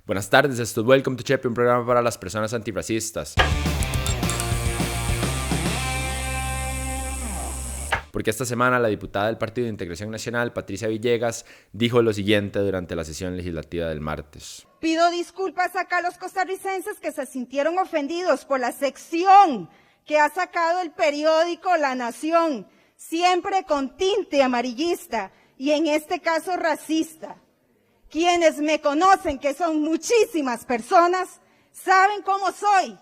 Buenas tardes, esto es Welcome to Chepe, un programa para las personas antirracistas. Porque esta semana la diputada del Partido de Integración Nacional, Patricia Villegas, dijo lo siguiente durante la sesión legislativa del martes. Pido disculpas acá a los costarricenses que se sintieron ofendidos por la sección que ha sacado el periódico La Nación, siempre con tinte amarillista y en este caso racista. Quienes me conocen, que son muchísimas personas, saben cómo soy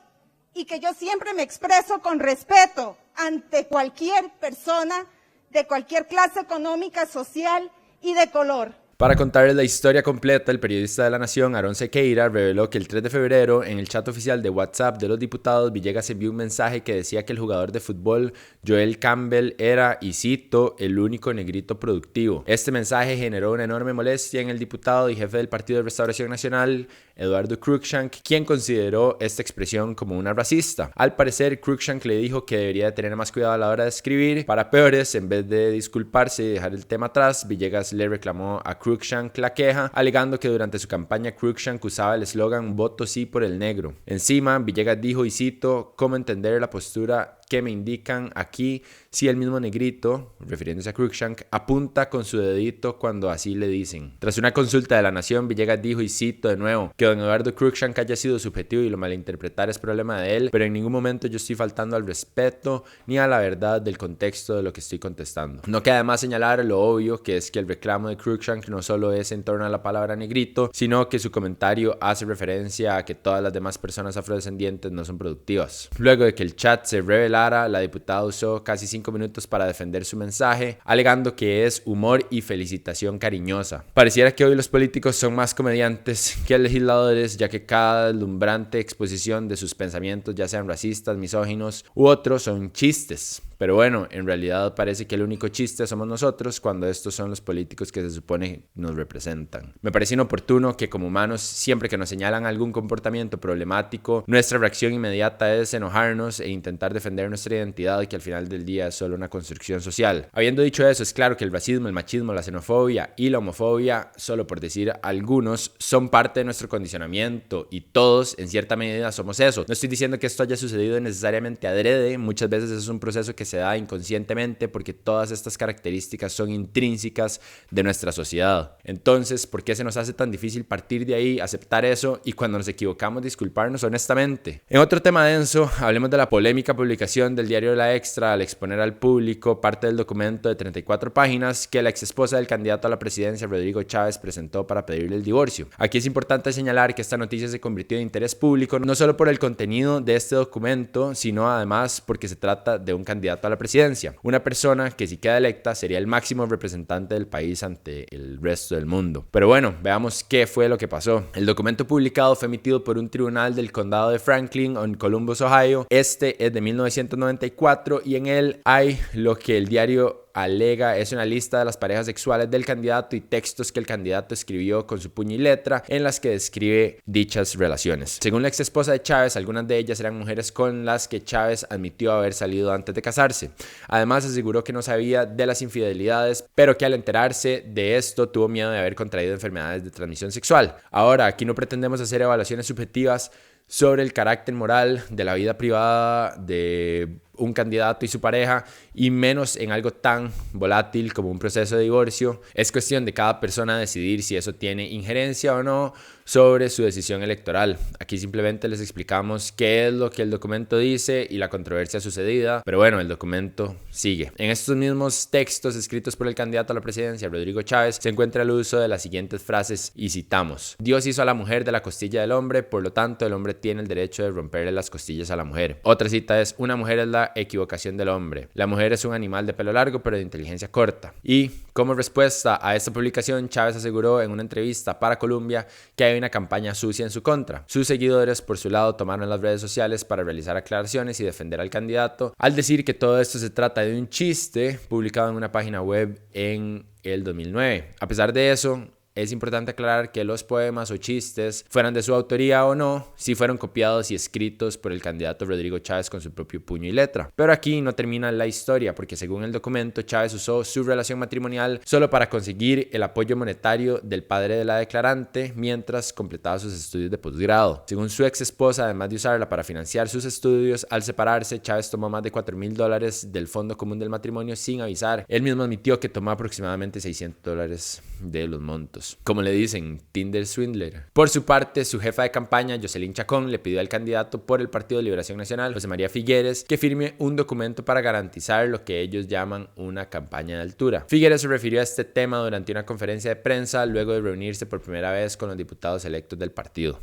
y que yo siempre me expreso con respeto ante cualquier persona de cualquier clase económica, social y de color. Para contarles la historia completa, el periodista de La Nación, Aarón Sequeira, reveló que el 3 de febrero, en el chat oficial de WhatsApp de los diputados, Villegas envió un mensaje que decía que el jugador de fútbol Joel Campbell era, y cito, el único negrito productivo. Este mensaje generó una enorme molestia en el diputado y jefe del Partido de Restauración Nacional, Eduardo Cruikshank, quien consideró esta expresión como una racista. Al parecer, Cruikshank le dijo que debería de tener más cuidado a la hora de escribir. Para peores, en vez de disculparse y dejar el tema atrás, Villegas le reclamó a Cruikshank la queja, alegando que durante su campaña Cruikshank usaba el eslogan "Voto sí por el negro". Encima, Villegas dijo, y cito, "¿Cómo entender la postura que me indican aquí si el mismo negrito", refiriéndose a Cruikshank, "apunta con su dedito cuando así le dicen"? Tras una consulta de La Nación, Villegas dijo, y cito de nuevo, que don Eduardo Cruikshank haya sido subjetivo y lo malinterpretar es problema de él, pero en ningún momento yo estoy faltando al respeto ni a la verdad del contexto de lo que estoy contestando. No queda más señalar lo obvio, que es que el reclamo de Cruikshank no solo es en torno a la palabra negrito, sino que su comentario hace referencia a que todas las demás personas afrodescendientes no son productivas. Luego de que el chat se revelara, la diputada usó casi 5 minutos para defender su mensaje, alegando que es humor y felicitación cariñosa. Pareciera que hoy los políticos son más comediantes que legisladores, ya que cada deslumbrante exposición de sus pensamientos, ya sean racistas, misóginos u otros, son chistes. Pero bueno, en realidad parece que el único chiste somos nosotros cuando estos son los políticos que se supone nos representan. Me parece inoportuno que como humanos, siempre que nos señalan algún comportamiento problemático, nuestra reacción inmediata es enojarnos e intentar defender nuestra identidad, y que al final del día es solo una construcción social. Habiendo dicho eso, es claro que el racismo, el machismo, la xenofobia y la homofobia, solo por decir algunos, son parte de nuestro condicionamiento y todos en cierta medida somos eso. No estoy diciendo que esto haya sucedido necesariamente adrede, muchas veces es un proceso que se da inconscientemente porque todas estas características son intrínsecas de nuestra sociedad. Entonces, ¿por qué se nos hace tan difícil partir de ahí, aceptar eso y cuando nos equivocamos disculparnos honestamente? En otro tema denso, hablemos de la polémica publicación del diario La Extra al exponer al público parte del documento de 34 páginas que la exesposa del candidato a la presidencia, Rodrigo Chávez, presentó para pedirle el divorcio. Aquí es importante señalar que esta noticia se convirtió en interés público no solo por el contenido de este documento, sino además porque se trata de un candidato a la presidencia, una persona que si queda electa sería el máximo representante del país ante el resto del mundo. Pero bueno, veamos qué fue lo que pasó. El documento publicado fue emitido por un tribunal del condado de Franklin en Columbus, Ohio. Este es de 1994 y en él hay lo que el diario alega es una lista de las parejas sexuales del candidato y textos que el candidato escribió con su puño y letra en las que describe dichas relaciones. Según la ex esposa de Chávez, algunas de ellas eran mujeres con las que Chávez admitió haber salido antes de casarse. Además, aseguró que no sabía de las infidelidades, pero que al enterarse de esto tuvo miedo de haber contraído enfermedades de transmisión sexual. Ahora, aquí no pretendemos hacer evaluaciones subjetivas sobre el carácter moral de la vida privada de un candidato y su pareja, y menos en algo tan volátil como un proceso de divorcio. Es cuestión de cada persona decidir si eso tiene injerencia o no sobre su decisión electoral. Aquí simplemente les explicamos qué es lo que el documento dice y la controversia sucedida, pero bueno, el documento sigue. En estos mismos textos escritos por el candidato a la presidencia, Rodrigo Chávez, se encuentra el uso de las siguientes frases y citamos: "Dios hizo a la mujer de la costilla del hombre, por lo tanto el hombre tiene el derecho de romperle las costillas a la mujer". Otra cita es: "Una mujer es la equivocación del hombre. La mujer es un animal de pelo largo pero de inteligencia corta". Y como respuesta a esta publicación, Chávez aseguró en una entrevista para Columbia que hay una campaña sucia en su contra. Sus seguidores, por su lado, tomaron las redes sociales para realizar aclaraciones y defender al candidato, al decir que todo esto se trata de un chiste publicado en una página web en el 2009. A pesar de eso, Es importante aclarar que los poemas o chistes, fueran de su autoría o no, sí fueron copiados y escritos por el candidato Rodrigo Chávez con su propio puño y letra. Pero aquí no termina la historia, porque según el documento, Chávez usó su relación matrimonial solo para conseguir el apoyo monetario del padre de la declarante mientras completaba sus estudios de posgrado. Según su ex esposa, además de usarla para financiar sus estudios, al separarse, Chávez tomó más de $4,000 del fondo común del matrimonio sin avisar. Él mismo admitió que tomó aproximadamente $600 de los montos. Como le dicen, Tinder Swindler. Por su parte, su jefa de campaña, Jocelyn Chacón, le pidió al candidato por el Partido de Liberación Nacional, José María Figueres, que firme un documento para garantizar lo que ellos llaman una campaña de altura. Figueres se refirió a este tema durante una conferencia de prensa luego de reunirse por primera vez con los diputados electos del partido.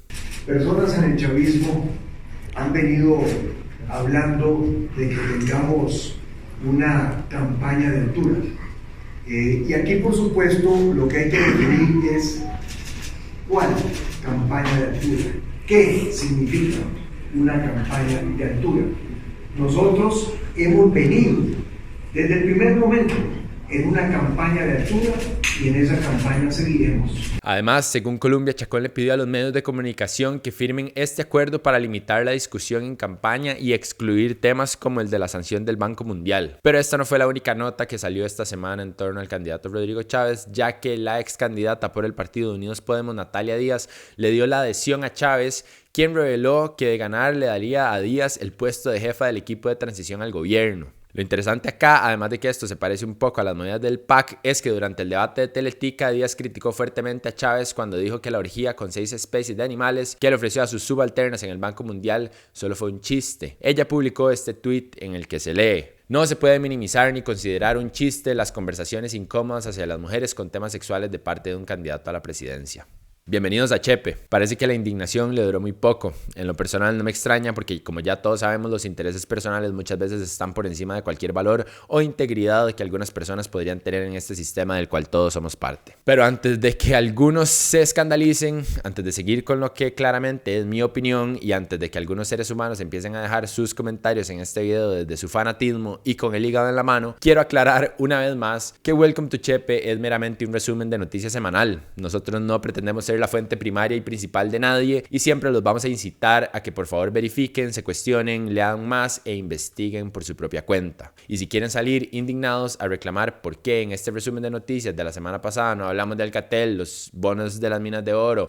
Personas en el chavismo han venido hablando de que tengamos una campaña de altura. Y aquí, por supuesto, lo que hay que definir es cuál campaña de altura, qué significa una campaña de altura. Nosotros hemos venido desde el primer momento en una campaña de altura y en esa campaña seguiremos. Además, según Colombia, Chacón le pidió a los medios de comunicación que firmen este acuerdo para limitar la discusión en campaña y excluir temas como el de la sanción del Banco Mundial. Pero esta no fue la única nota que salió esta semana en torno al candidato Rodrigo Chávez, ya que la ex candidata por el partido Unidos Podemos, Natalia Díaz, le dio la adhesión a Chávez, quien reveló que de ganar le daría a Díaz el puesto de jefa del equipo de transición al gobierno. Lo interesante acá, además de que esto se parece un poco a las movidas del PAC, es que durante el debate de Teletica, Díaz criticó fuertemente a Chávez cuando dijo que la orgía con 6 especies de animales que le ofreció a sus subalternas en el Banco Mundial solo fue un chiste. Ella publicó este tweet en el que se lee: no se puede minimizar ni considerar un chiste las conversaciones incómodas hacia las mujeres con temas sexuales de parte de un candidato a la presidencia. Bienvenidos a Chepe. Parece que la indignación le duró muy poco. En lo personal no me extraña porque, como ya todos sabemos, los intereses personales muchas veces están por encima de cualquier valor o integridad que algunas personas podrían tener en este sistema del cual todos somos parte. Pero antes de que algunos se escandalicen, antes de seguir con lo que claramente es mi opinión y antes de que algunos seres humanos empiecen a dejar sus comentarios en este video desde su fanatismo y con el hígado en la mano, quiero aclarar una vez más que Welcome to Chepe es meramente un resumen de noticias semanal. Nosotros no pretendemos ser la fuente primaria y principal de nadie y siempre los vamos a incitar a que por favor verifiquen, se cuestionen, lean más e investiguen por su propia cuenta. Y si quieren salir indignados a reclamar por qué en este resumen de noticias de la semana pasada no hablamos de Alcatel, los bonos de las minas de oro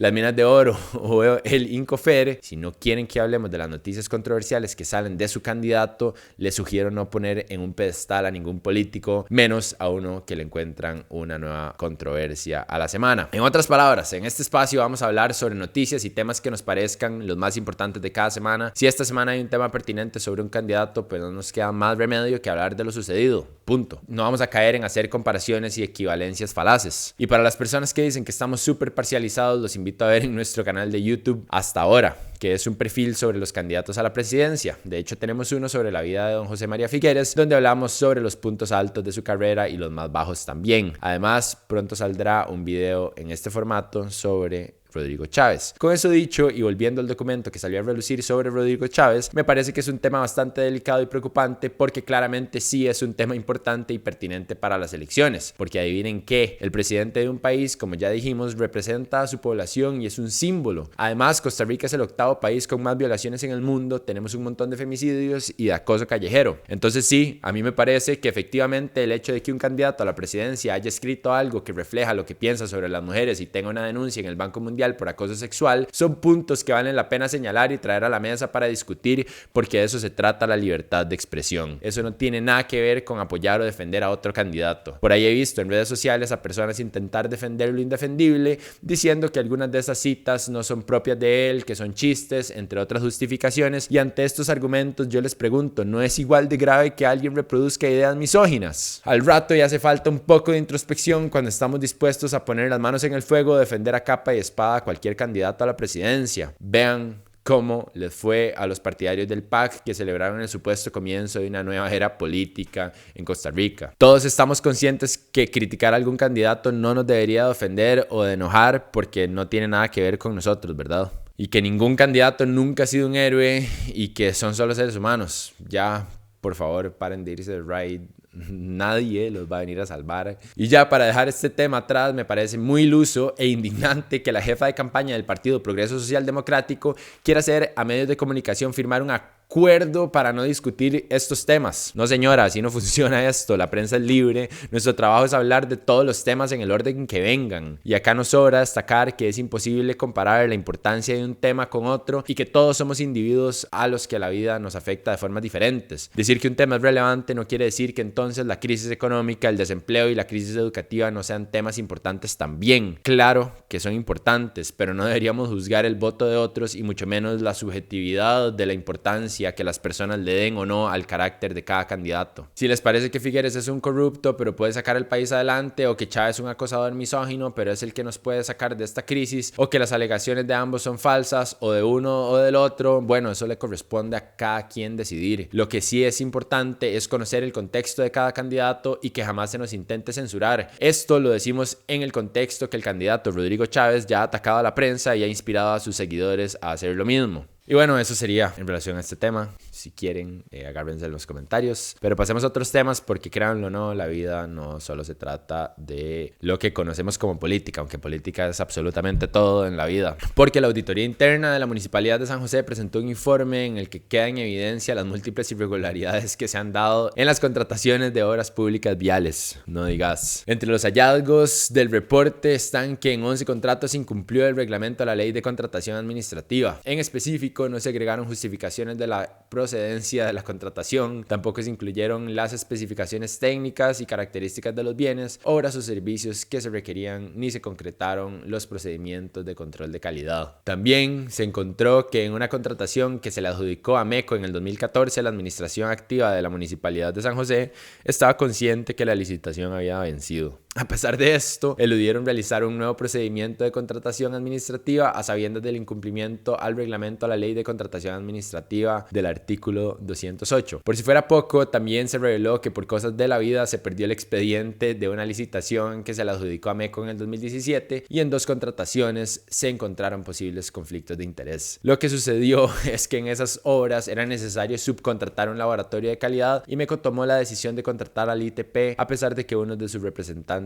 o el Incofer, si no quieren que hablemos de las noticias controversiales que salen de su candidato, les sugiero no poner en un pedestal a ningún político, menos a uno que le encuentran una nueva controversia a la semana. En otras palabras, en este espacio vamos a hablar sobre noticias y temas que nos parezcan los más importantes de cada semana. Si esta semana hay un tema pertinente sobre un candidato, pues no nos queda más remedio que hablar de lo sucedido. Punto. No vamos a caer en hacer comparaciones y equivalencias falaces. Y para las personas que dicen que estamos súper parcializados, los invito a ver en nuestro canal de YouTube Hasta Ahora, que es un perfil sobre los candidatos a la presidencia. De hecho, tenemos uno sobre la vida de don José María Figueres, donde hablamos sobre los puntos altos de su carrera y los más bajos también. Además, pronto saldrá un video en este formato sobre Rodrigo Chávez. Con eso dicho y volviendo al documento que salió a relucir sobre Rodrigo Chávez, me parece que es un tema bastante delicado y preocupante porque claramente sí es un tema importante y pertinente para las elecciones, porque adivinen qué, el presidente de un país, como ya dijimos, representa a su población y es un símbolo. Además, Costa Rica es el octavo país con más violaciones en el mundo, tenemos un montón de femicidios y de acoso callejero. Entonces sí, a mí me parece que efectivamente el hecho de que un candidato a la presidencia haya escrito algo que refleja lo que piensa sobre las mujeres y tenga una denuncia en el Banco Mundial por acoso sexual son puntos que valen la pena señalar y traer a la mesa para discutir, porque de eso se trata la libertad de expresión. Eso no tiene nada que ver con apoyar o defender a otro candidato. Por ahí he visto en redes sociales a personas intentar defender lo indefendible, diciendo que algunas de esas citas no son propias de él, que son chistes, entre otras justificaciones, y ante estos argumentos yo les pregunto, ¿no es igual de grave que alguien reproduzca ideas misóginas? Al rato ya hace falta un poco de introspección cuando estamos dispuestos a poner las manos en el fuego, defender a capa y espada a cualquier candidato a la presidencia. Vean cómo les fue a los partidarios del PAC que celebraron el supuesto comienzo de una nueva era política en Costa Rica. Todos estamos conscientes que criticar a algún candidato no nos debería de ofender o de enojar porque no tiene nada que ver con nosotros, ¿verdad? Y que ningún candidato nunca ha sido un héroe y que son solo seres humanos. Ya, por favor, paren de irse de ride. Nadie los va a venir a salvar. Y ya para dejar este tema atrás, me parece muy iluso e indignante que la jefa de campaña del Partido Progreso Social Democrático quiera hacer a medios de comunicación firmar un acuerdo para no discutir estos temas. No, señora, así no funciona esto. La prensa es libre. Nuestro trabajo es hablar de todos los temas en el orden que vengan. Y acá nos sobra destacar que es imposible comparar la importancia de un tema con otro y que todos somos individuos a los que la vida nos afecta de formas diferentes. Decir que un tema es relevante no quiere decir que entonces la crisis económica, el desempleo y la crisis educativa no sean temas importantes también. Claro que son importantes, pero no deberíamos juzgar el voto de otros y mucho menos la subjetividad de la importancia que las personas le den o no al carácter de cada candidato. Si les parece que Figueres es un corrupto pero puede sacar el país adelante, o que Chávez es un acosador misógino pero es el que nos puede sacar de esta crisis, o que las alegaciones de ambos son falsas o de uno o del otro, bueno, eso le corresponde a cada quien decidir. Lo que sí es importante es conocer el contexto de cada candidato y que jamás se nos intente censurar. Esto lo decimos en el contexto que el candidato Rodrigo Chávez ya ha atacado a la prensa y ha inspirado a sus seguidores a hacer lo mismo. Y bueno, eso sería en relación a este tema. Si quieren, agárrense en los comentarios. Pero pasemos a otros temas porque, créanlo o no, la vida no solo se trata de lo que conocemos como política, aunque política es absolutamente todo en la vida. Porque la Auditoría Interna de la Municipalidad de San José presentó un informe en el que queda en evidencia las múltiples irregularidades que se han dado en las contrataciones de obras públicas viales. No digas. Entre los hallazgos del reporte están que en 11 contratos se incumplió el reglamento a la Ley de Contratación Administrativa. En específico, no se agregaron justificaciones de la procedencia de la contratación, tampoco se incluyeron las especificaciones técnicas y características de los bienes, obras o servicios que se requerían, ni se concretaron los procedimientos de control de calidad. También se encontró que en una contratación que se le adjudicó a MECO en el 2014, la administración activa de la Municipalidad de San José estaba consciente que la licitación había vencido. A pesar de esto, eludieron realizar un nuevo procedimiento de contratación administrativa a sabiendas del incumplimiento al reglamento a la Ley de Contratación Administrativa del artículo 208. Por si fuera poco, también se reveló que por cosas de la vida se perdió el expediente de una licitación que se le adjudicó a MECO en el 2017 y en 2 contrataciones se encontraron posibles conflictos de interés. Lo que sucedió es que en esas obras era necesario subcontratar un laboratorio de calidad y MECO tomó la decisión de contratar al ITP a pesar de que uno de sus representantes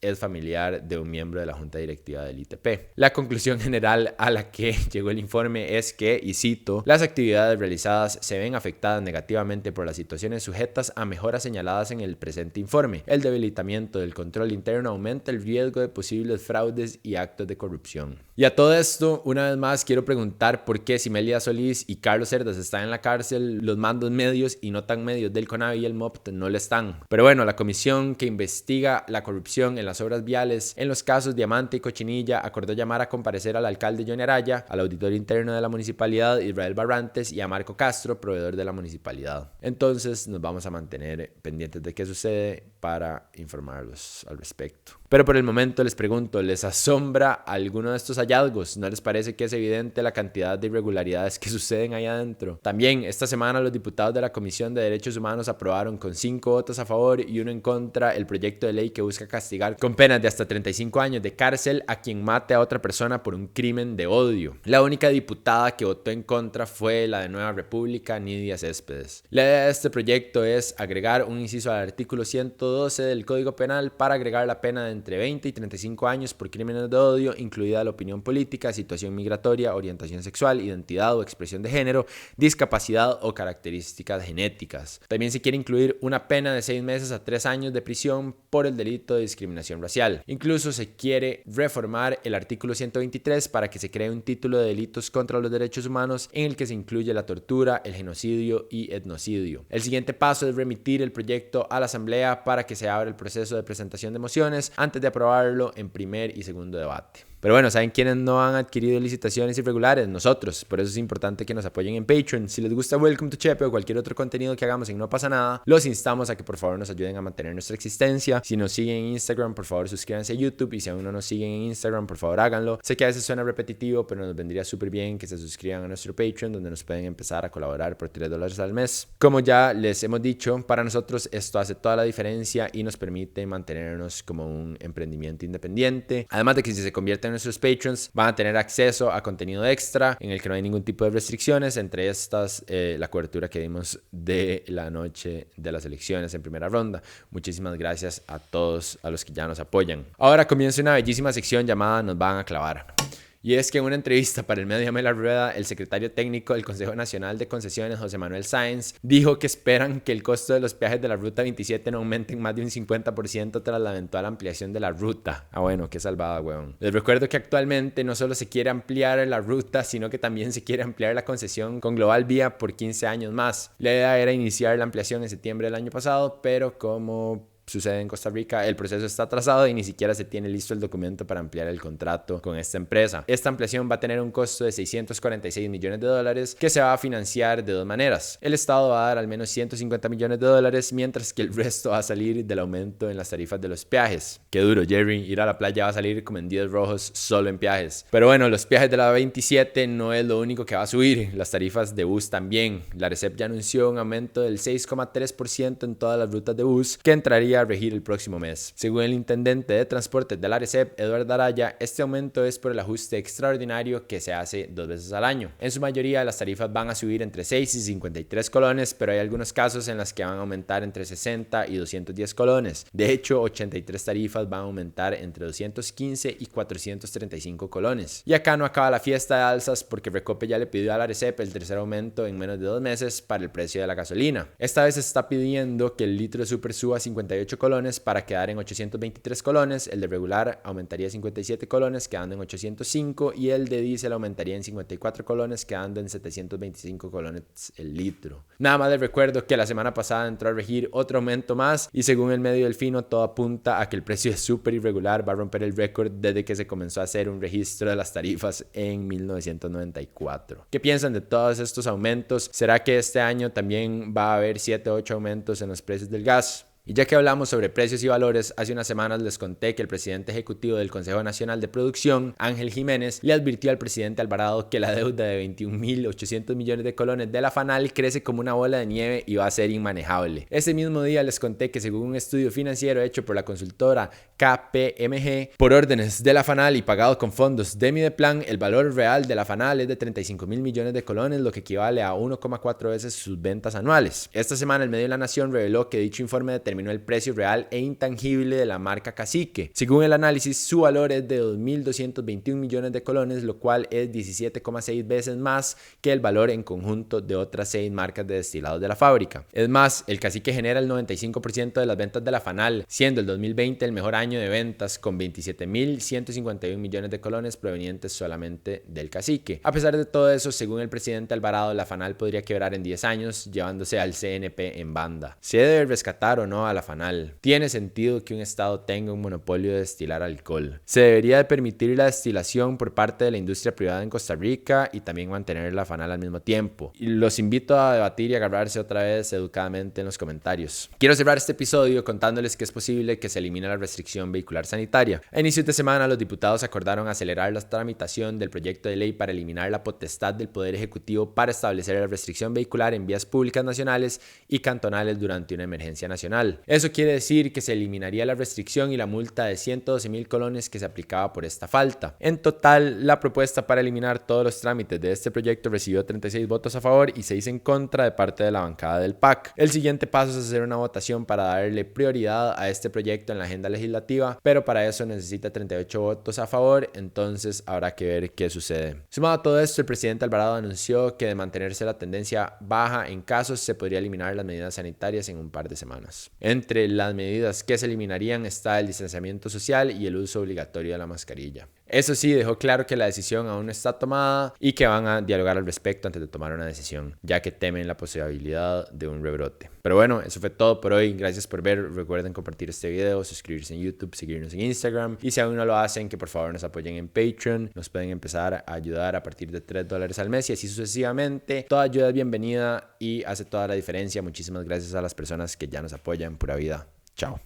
es familiar de un miembro de la junta directiva del ITP. La conclusión general a la que llegó el informe es que, y cito, las actividades realizadas se ven afectadas negativamente por las situaciones sujetas a mejoras señaladas en el presente informe. El debilitamiento del control interno aumenta el riesgo de posibles fraudes y actos de corrupción. Y a todo esto, una vez más, quiero preguntar por qué Simelia Solís y Carlos Cerdas están en la cárcel, los mandos medios y no tan medios del CONAVI y el MOPT no le están. Pero bueno, la comisión que investiga la corrupción en las obras viales en los casos Diamante y Cochinilla acordó llamar a comparecer al alcalde Johnny Araya, al auditor interno de la municipalidad Israel Barrantes y a Marco Castro, proveedor de la municipalidad. Entonces nos vamos a mantener pendientes de qué sucede para informarlos al respecto. Pero por el momento les pregunto, ¿les asombra alguno de estos hallazgos? ¿No les parece que es evidente la cantidad de irregularidades que suceden ahí adentro? También esta semana los diputados de la Comisión de Derechos Humanos aprobaron con 5 votos a favor y 1 en contra el proyecto de ley que busca castigar con penas de hasta 35 años de cárcel a quien mate a otra persona por un crimen de odio. La única diputada que votó en contra fue la de Nueva República, Nidia Céspedes. La idea de este proyecto es agregar un inciso al artículo 112 del Código Penal para agregar la pena de entre 20 y 35 años por crímenes de odio, incluida la opinión política, situación migratoria, orientación sexual, identidad o expresión de género, discapacidad o características genéticas. También se quiere incluir una pena de 6 meses a 3 años de prisión por el delito de discriminación racial. Incluso se quiere reformar el artículo 123 para que se cree un título de delitos contra los derechos humanos en el que se incluye la tortura, el genocidio y etnocidio. El siguiente paso es remitir el proyecto a la Asamblea para que se abra el proceso de presentación de mociones antes de aprobarlo en primer y segundo debate. Pero bueno, ¿saben quiénes no han adquirido licitaciones irregulares? Nosotros. Por eso es importante que nos apoyen en Patreon. Si les gusta Welcome to Chepe o cualquier otro contenido que hagamos en No Pasa Nada, los instamos a que por favor nos ayuden a mantener nuestra existencia. Si nos siguen en Instagram, por favor suscríbanse a YouTube. Y si aún no nos siguen en Instagram, por favor háganlo. Sé que a veces suena repetitivo, pero nos vendría súper bien que se suscriban a nuestro Patreon, donde nos pueden empezar a colaborar por $3 al mes. Como ya les hemos dicho, para nosotros esto hace toda la diferencia y nos permite mantenernos como un emprendimiento independiente. Además de que si se convierte en nuestros Patreons van a tener acceso a contenido extra en el que no hay ningún tipo de restricciones, entre estas la cobertura que dimos de la noche de las elecciones en primera ronda. Muchísimas gracias a todos a los que ya nos apoyan. Ahora comienza una bellísima sección llamada Nos van a clavar. Y es que en una entrevista para el medio La Rueda, el secretario técnico del Consejo Nacional de Concesiones, José Manuel Sáenz, dijo que esperan que el costo de los peajes de la Ruta 27 no aumente en más de un 50% tras la eventual ampliación de la ruta. Ah, bueno, qué salvada, weón. Les recuerdo que actualmente no solo se quiere ampliar la ruta, sino que también se quiere ampliar la concesión con Global Vía por 15 años más. La idea era iniciar la ampliación en septiembre del año pasado, pero como sucede en Costa Rica, el proceso está atrasado y ni siquiera se tiene listo el documento para ampliar el contrato con esta empresa. Esta ampliación va a tener un costo de $646 millones que se va a financiar de dos maneras. El Estado va a dar al menos $150 millones, mientras que el resto va a salir del aumento en las tarifas de los peajes. Qué duro, Jerry, ir a la playa va a salir como en 10 rojos solo en peajes. Pero bueno, los peajes de la 27 no es lo único que va a subir, las tarifas de bus también. La ARECEP ya anunció un aumento del 6,3% en todas las rutas de bus que entraría a regir el próximo mes. Según el intendente de transportes de la ARECEP, Eduardo Araya, este aumento es por el ajuste extraordinario que se hace 2 veces al año. En su mayoría, las tarifas van a subir entre 6 y 53 colones, pero hay algunos casos en los que van a aumentar entre 60 y 210 colones. De hecho, 83 tarifas van a aumentar entre 215 y 435 colones. Y acá no acaba la fiesta de alzas porque Recope ya le pidió a la ARECEP el tercer aumento en menos de 2 meses para el precio de la gasolina. Esta vez se está pidiendo que el litro de super suba 58 colones para quedar en 823 colones, el de regular aumentaría 57 colones quedando en 805 y el de diésel aumentaría en 54 colones quedando en 725 colones el litro. Nada más les recuerdo que la semana pasada entró a regir otro aumento más y según el medio Delfino todo apunta a que el precio de super y regular va a romper el récord desde que se comenzó a hacer un registro de las tarifas en 1994. ¿Qué piensan de todos estos aumentos? ¿Será que este año también va a haber 7 o 8 aumentos en los precios del gas? Y ya que hablamos sobre precios y valores, hace unas semanas les conté que el presidente ejecutivo del Consejo Nacional de Producción, Ángel Jiménez, le advirtió al presidente Alvarado que la deuda de 21.800 millones de colones de la FANAL crece como una bola de nieve y va a ser inmanejable. Ese mismo día les conté que según un estudio financiero hecho por la consultora KPMG, por órdenes de la FANAL y pagado con fondos de Mideplan, el valor real de la FANAL es de 35.000 millones de colones, lo que equivale a 1,4 veces sus ventas anuales. Esta semana el medio de La Nación reveló que dicho informe determinó el precio real e intangible de la marca Cacique. Según el análisis, su valor es de 2.221 millones de colones, lo cual es 17,6 veces más que el valor en conjunto de otras 6 marcas de destilados de la fábrica. Es más, el Cacique genera el 95% de las ventas de la FANAL, siendo el 2020 el mejor año de ventas con 27.151 millones de colones provenientes solamente del Cacique. A pesar de todo eso, según el presidente Alvarado, la FANAL podría quebrar en 10 años, llevándose al CNP en banda. ¿Se debe rescatar o no a la FANAL? ¿Tiene sentido que un estado tenga un monopolio de destilar alcohol? ¿Se debería de permitir la destilación por parte de la industria privada en Costa Rica y también mantener la FANAL al mismo tiempo? Y los invito a debatir y agarrarse otra vez educadamente en los comentarios. Quiero cerrar este episodio contándoles que es posible que se elimine la restricción vehicular sanitaria. A inicios de semana, los diputados acordaron acelerar la tramitación del proyecto de ley para eliminar la potestad del Poder Ejecutivo para establecer la restricción vehicular en vías públicas nacionales y cantonales durante una emergencia nacional. Eso quiere decir que se eliminaría la restricción y la multa de 112.000 colones que se aplicaba por esta falta. En total, la propuesta para eliminar todos los trámites de este proyecto recibió 36 votos a favor y 6 en contra de parte de la bancada del PAC. El siguiente paso es hacer una votación para darle prioridad a este proyecto en la agenda legislativa, pero para eso necesita 38 votos a favor, entonces habrá que ver qué sucede. Sumado a todo esto, el presidente Alvarado anunció que de mantenerse la tendencia baja en casos se podría eliminar las medidas sanitarias en un par de semanas. Entre las medidas que se eliminarían está el distanciamiento social y el uso obligatorio de la mascarilla. Eso sí, dejó claro que la decisión aún no está tomada y que van a dialogar al respecto antes de tomar una decisión, ya que temen la posibilidad de un rebrote. Pero bueno, eso fue todo por hoy. Gracias por ver. Recuerden compartir este video, suscribirse en YouTube, seguirnos en Instagram. Y si aún no lo hacen, que por favor nos apoyen en Patreon. Nos pueden empezar a ayudar a partir de $3 al mes y así sucesivamente. Toda ayuda es bienvenida y hace toda la diferencia. Muchísimas gracias a las personas que ya nos apoyan. Pura vida. Chao.